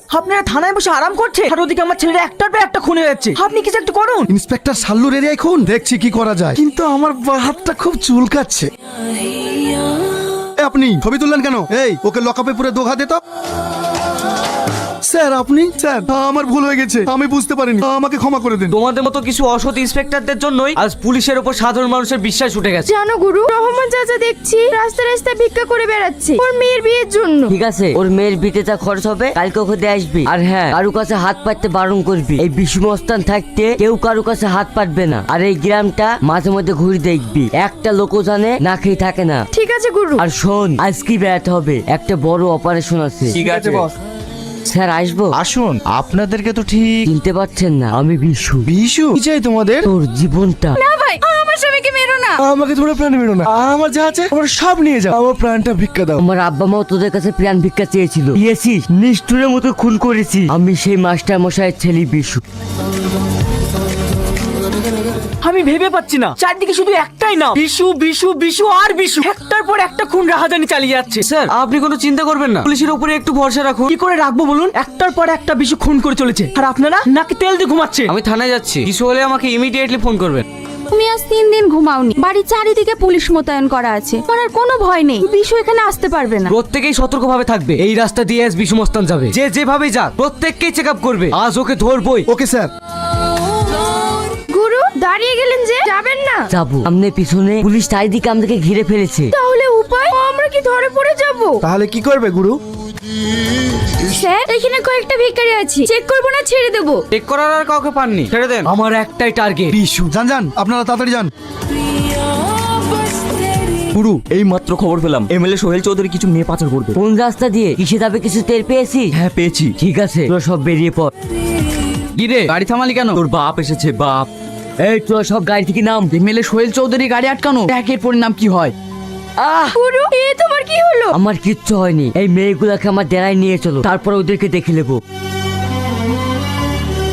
আপনারা থানায় বসে আরাম করছে আর ওদিকে আমার ছেলেরা একটার পর একটা খুন হয়ে যাচ্ছে। আপনি কিছু একটা করুন। ইন্সপেক্টর সাল্লুর এরিয়ায় খুন, দেখছি কি করা যায়। কিন্তু আমার বাঁ হাতটা খুব চুলকাচ্ছে। আপনি ছবি তুললেন কেন? এই ওকে লকআপে পুরো দোঘা দে তো। স্যার আপনি? স্যার আমার ভুল হয়ে গেছে, আমি বুঝতে পারিনি, আমাকে ক্ষমা করে দিন। তোমাদের মতো কিছু অসৎ ইন্সপেক্টরদের জন্যই আজ পুলিশের উপর সাধারণ মানুষের বিশ্বাস উঠে গেছে। জানো গুরু, রহমান চাচা দেখছি রাস্তায় রাস্তায় ভিক্ষা করে বেড়াচ্ছে ওর মেয়ের বিয়ের জন্য। ঠিক আছে, ওর মেয়ের বিয়েতে যা খরচ হবে কালকে ওকে দিয়ে আসবি। আর হ্যাঁ, কারু কাছে হাত পাততে বারণ করবি। এই বিষ্ণুস্থান থাকতে কেউ কারু কাছে হাত পাতবে না। আর এই গ্রামটা মাঝে মধ্যে ঘুরে দেখবি, একটা লোকও জানে না খেয়ে থাকে না। ঠিক আছে গুরু। আর শোন, আজকে বেড়াতে হবে, একটা বড় অপারেশন আছে। ঠিক আছে বস। স্যার আসবো? আসুন, আপনাদেরকে তো ঠিক চিনতে পারছেন না, আমি বিশু। বিশু। কি চাই তোমাদের? তোর জীবনটা। না ভাই, আমার স্বামীকে মেরো না। আমাকে তোমরা প্রাণ মেরো না, আমার যা আছে আমার সব নিয়ে যাও, আমার প্রাণটা ভিক্ষা দাও। আমার আব্বা মাও তোদের কাছে প্রাণ ভিক্ষা চেয়েছিল, দিয়েছিস? নিষ্ঠুরের মতো খুন করেছি। আমি সেই মাস্টার মশাইয়ের ছেলে বিশু। আমি ভেবে পাচ্ছি না, চারদিকে শুধু একটাই নাম, বিশু বিশু বিশু আর বিশু। একটার পর একটা খুন রাহাজানি চালিয়ে যাচ্ছে। স্যার আপনি কোনো চিন্তা করবেন না, পুলিশের উপরে একটু ভরসা রাখুন। কি করে রাখবো বলুন? একটার পর একটা বিশু খুন করে চলেছে আর আপনারা নাকি তেল দিয়ে ঘুমাচ্ছেন। আমি থানায় যাচ্ছি, কিছু হলে আমাকে ইমিডিয়েটলি ফোন করবেন। তুমি আজ 3 দিন ঘুমাওনি, বাড়ির চারিদিকে পুলিশ মোতায়েন করা আছে, তোমার আর কোনো ভয় নেই। বিশু এখানে আসতে পারবে না। প্রত্যেকেই সতর্কভাবে থাকবে। এই রাস্তা দিয়ে আজ বিশুমস্তান যাবে, যে যেভাবে যাক প্রত্যেককেই চেক আপ করবে। আজ ওকে ধরবই। Okay sir. গুরু দাঁড়িয়ে গেলেন যে, যাবেন না? যাবো। সামনে পিছনে পুলিশ চারিদিকে আমাদেরকে ঘিরে ফেলেছে। তাহলে উপায়? আমরা কি ধরে পড়ে যাব? তাহলে কি করবে গুরু? স্যার এখানে কয়েকটা ভিখারি আছে, চেক করবো না ছেড়ে দেবো? চেক করার আর কাউকে পাননি, ছেড়ে দেন। আমার একটাই টার্গেট বিশু। যান যান, আপনারা তাড়াতাড়ি যান। গুরু, এই মাত্র খবর পেলাম এমএলএ সোহেল চৌধুরী কিছু মেয়ে পাচার করবে। কোন রাস্তা দিয়ে? কিসে যাবে কিছু টের পেয়েছিস? হ্যাঁ পেয়েছি। ঠিক আছে, তোরা সব বেরিয়ে পড়। কি রে, গাড়ি থামালি কেন? তোর বাপ এসেছে, বাপ। এই তোরা সব গাড়ি থেকে নাম। এমএলএ সোহেল চৌধুরী গাড়ি আটকানো, একের পরিণাম কি হয়? আহ! গুরু তোমার কি হলো? আমার কিচ্ছু হয়নি। এই মেয়েগুলোকে আমার ডেরায় নিয়ে চলো, তারপর ওদেরকে দেখে নেবো।